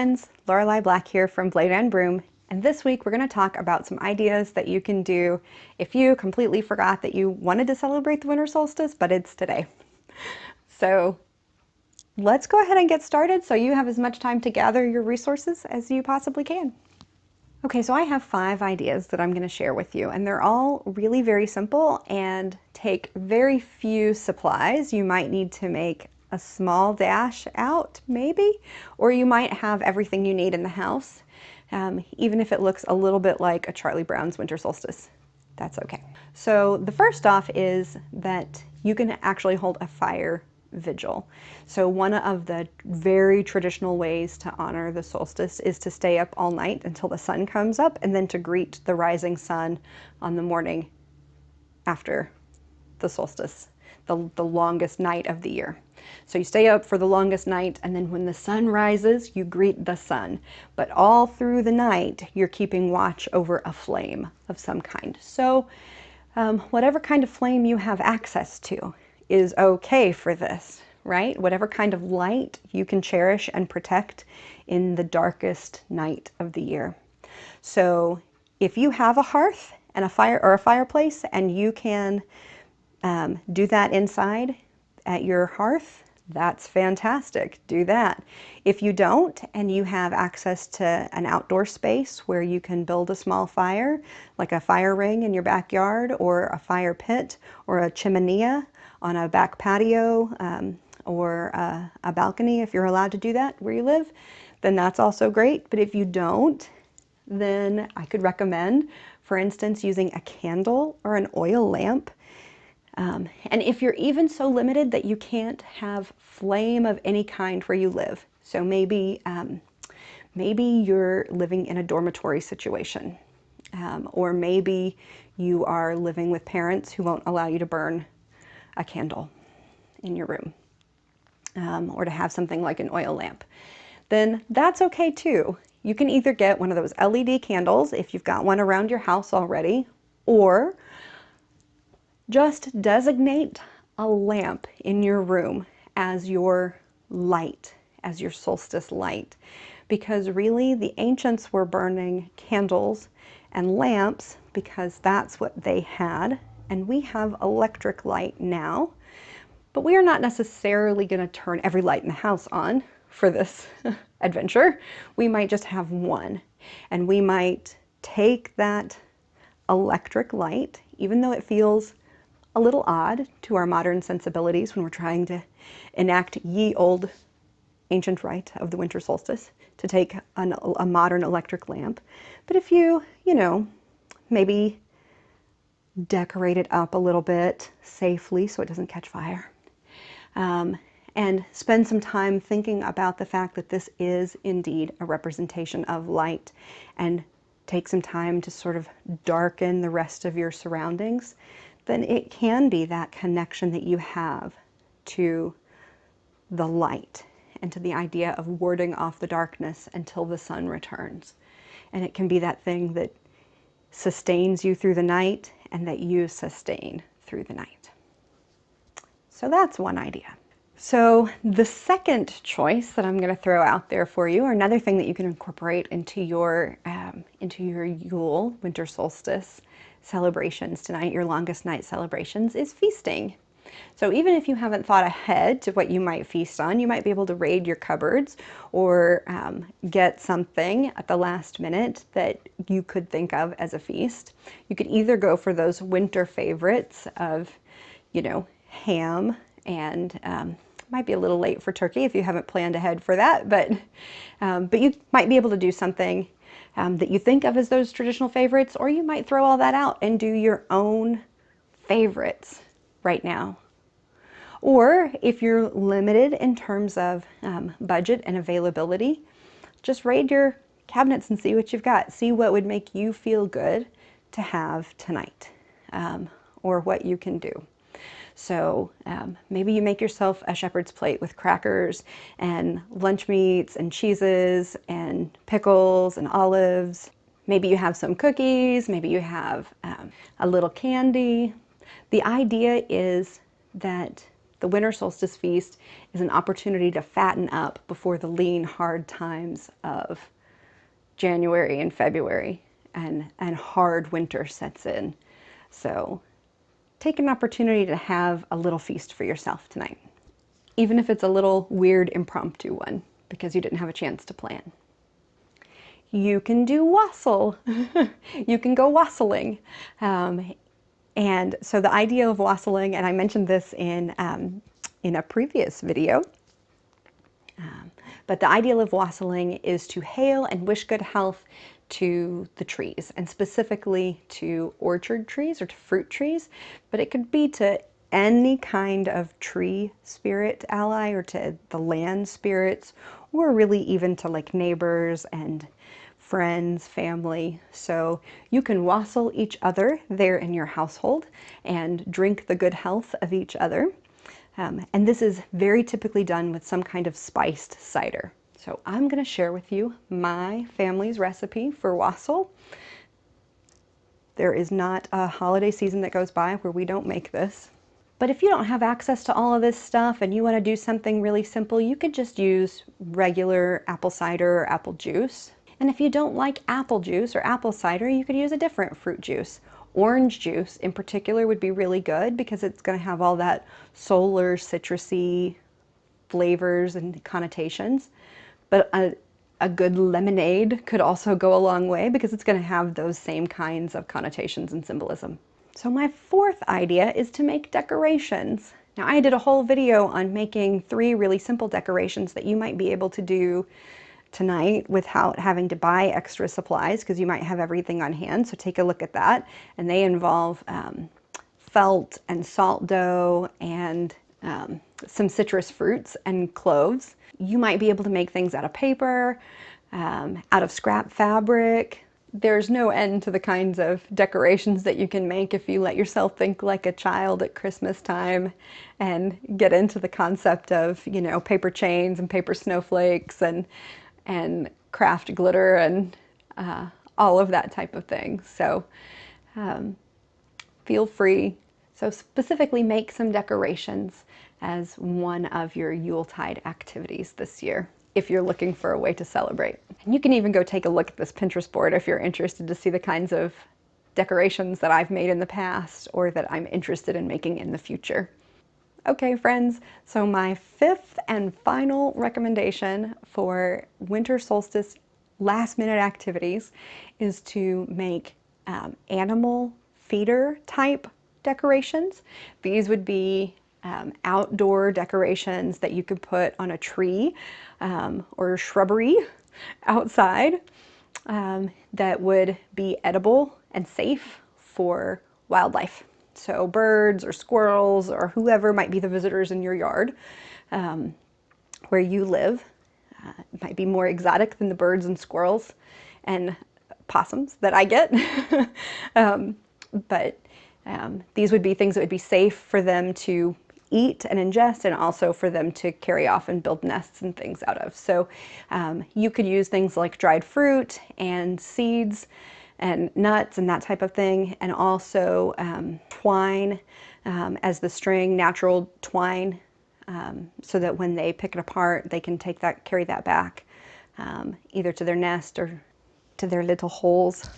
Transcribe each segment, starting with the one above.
friends, Laurelei Black here from Blade Broom, and this week we're going to talk about some ideas that you can do if you completely forgot that you wanted to celebrate the winter solstice, but it's today. So let's go ahead and get started so you have as much time to gather your resources as you possibly can. Okay, so I have 5 ideas that I'm going to share with you, and they're all really very simple and take very few supplies. You might need to make a small dash out, maybe, or you might have everything you need in the house, even if it looks a little bit like a Charlie Brown's winter solstice. That's okay. So the first off is that you can actually hold a fire vigil. So one of the very traditional ways to honor the solstice is to stay up all night until the sun comes up and then to greet the rising sun on the morning after the solstice, the longest night of the year. So you stay up for the longest night, and then when the sun rises, you greet the sun. But all through the night, you're keeping watch over a flame of some kind. So whatever kind of flame you have access to is okay for this, right? Whatever kind of light you can cherish and protect in the darkest night of the year. So if you have a hearth and a fire or a fireplace and you can do that inside at your hearth, that's fantastic. Do that. If you don't and you have access to an outdoor space where you can build a small fire, like a fire ring in your backyard or a fire pit or a chimenea on a back patio or a balcony, if you're allowed to do that where you live, then that's also great. But if you don't, then I could recommend, for instance, using a candle or an oil lamp. And if you're even so limited that you can't have flame of any kind where you live, so maybe you're living in a dormitory situation, or maybe you are living with parents who won't allow you to burn a candle in your room, or to have something like an oil lamp, then that's okay too. You can either get one of those LED candles if you've got one around your house already, or just designate a lamp in your room as your light, as your solstice light. Because really the ancients were burning candles and lamps because that's what they had. And we have electric light now, but we are not necessarily going to turn every light in the house on for this adventure. We might just have one, and we might take that electric light, even though it feels a little odd to our modern sensibilities when we're trying to enact ye old ancient rite of the winter solstice, to take a modern electric lamp. But if you maybe decorate it up a little bit safely so it doesn't catch fire, and spend some time thinking about the fact that this is indeed a representation of light, and take some time to sort of darken the rest of your surroundings, then it can be that connection that you have to the light and to the idea of warding off the darkness until the sun returns. And it can be that thing that sustains you through the night and that you sustain through the night. So that's one idea. So the second choice that I'm going to throw out there for you, or another thing that you can incorporate into your Yule, winter solstice celebrations tonight, your longest night celebrations, is feasting. So even if you haven't thought ahead to what you might feast on, you might be able to raid your cupboards or get something at the last minute that you could think of as a feast. You could either go for those winter favorites of, ham, and might be a little late for turkey if you haven't planned ahead for that, but you might be able to do something that you think of as those traditional favorites, or you might throw all that out and do your own favorites right now. Or if you're limited in terms of budget and availability, just raid your cabinets and see what you've got. See what would make you feel good to have tonight, or what you can do. So maybe you make yourself a shepherd's plate with crackers and lunch meats and cheeses and pickles and olives. Maybe you have some cookies, maybe you have a little candy. The idea is that the winter solstice feast is an opportunity to fatten up before the lean, hard times of January and February and hard winter sets in. So take an opportunity to have a little feast for yourself tonight, even if it's a little weird impromptu one because you didn't have a chance to plan. You can do wassail. You can go wassailing. And so the idea of wassailing, and I mentioned this in a previous video, but the ideal of wassailing is to hail and wish good health to the trees, and specifically to orchard trees or to fruit trees, but it could be to any kind of tree spirit ally or to the land spirits, or really even to like neighbors and friends, family. So you can wassail each other there in your household and drink the good health of each other. And this is very typically done with some kind of spiced cider. So I'm going to share with you my family's recipe for wassail. There is not a holiday season that goes by where we don't make this. But if you don't have access to all of this stuff and you want to do something really simple, you could just use regular apple cider or apple juice. And if you don't like apple juice or apple cider, you could use a different fruit juice. Orange juice in particular would be really good because it's going to have all that solar citrusy flavors and connotations. But a good lemonade could also go a long way because it's going to have those same kinds of connotations and symbolism. So my fourth idea is to make decorations. Now I did a whole video on making 3 really simple decorations that you might be able to do tonight without having to buy extra supplies because you might have everything on hand. So take a look at that. And they involve felt and salt dough and some citrus fruits and cloves. You might be able to make things out of paper, out of scrap fabric. There's no end to the kinds of decorations that you can make if you let yourself think like a child at Christmas time and get into the concept of, you know, paper chains and paper snowflakes and craft glitter and all of that type of thing. So feel free. So specifically make some decorations as one of your Yuletide activities this year, if you're looking for a way to celebrate. And you can even go take a look at this Pinterest board if you're interested to see the kinds of decorations that I've made in the past or that I'm interested in making in the future. Okay, friends, so my 5th and final recommendation for winter solstice last-minute activities is to make animal feeder type decorations. These would be outdoor decorations that you could put on a tree or shrubbery outside that would be edible and safe for wildlife. So birds or squirrels or whoever might be the visitors in your yard where you live. It might be more exotic than the birds and squirrels and possums that I get. But these would be things that would be safe for them to eat and ingest, and also for them to carry off and build nests and things out of. So you could use things like dried fruit and seeds and nuts and that type of thing, and also twine as the string, natural twine, so that when they pick it apart, they can carry that back either to their nest or to their little holes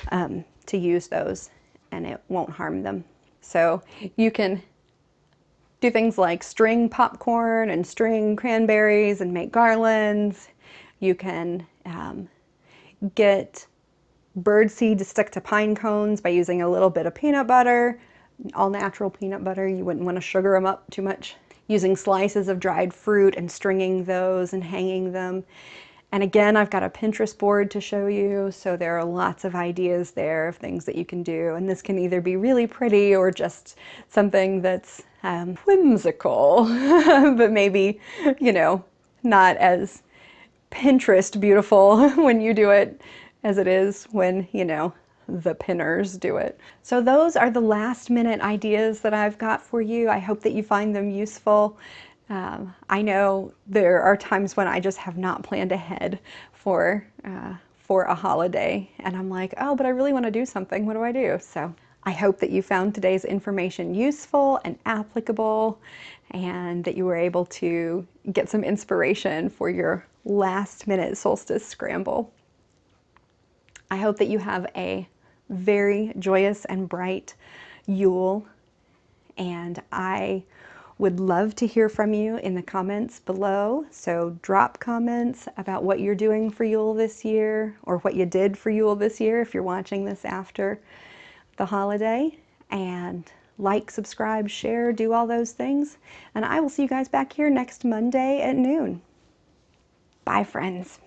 to use those, and it won't harm them. So you can do things like string popcorn and string cranberries and make garlands. You can get bird seed to stick to pine cones by using a little bit of peanut butter, all natural peanut butter. You wouldn't want to sugar them up too much. Using slices of dried fruit and stringing those and hanging them. And again, I've got a Pinterest board to show you, so there are lots of ideas there of things that you can do. And this can either be really pretty or just something that's whimsical, but maybe, you know, not as Pinterest beautiful when you do it as it is when, you know, the pinners do it. So those are the last minute ideas that I've got for you. I hope that you find them useful. I know there are times when I just have not planned ahead for a holiday, and I'm like, oh, but I really want to do something. What do I do? So I hope that you found today's information useful and applicable, and that you were able to get some inspiration for your last-minute solstice scramble. I hope that you have a very joyous and bright Yule, and I would love to hear from you in the comments below. So drop comments about what you're doing for Yule this year, or what you did for Yule this year if you're watching this after the holiday. And like, subscribe, share, do all those things. And I will see you guys back here next Monday at noon. Bye, friends.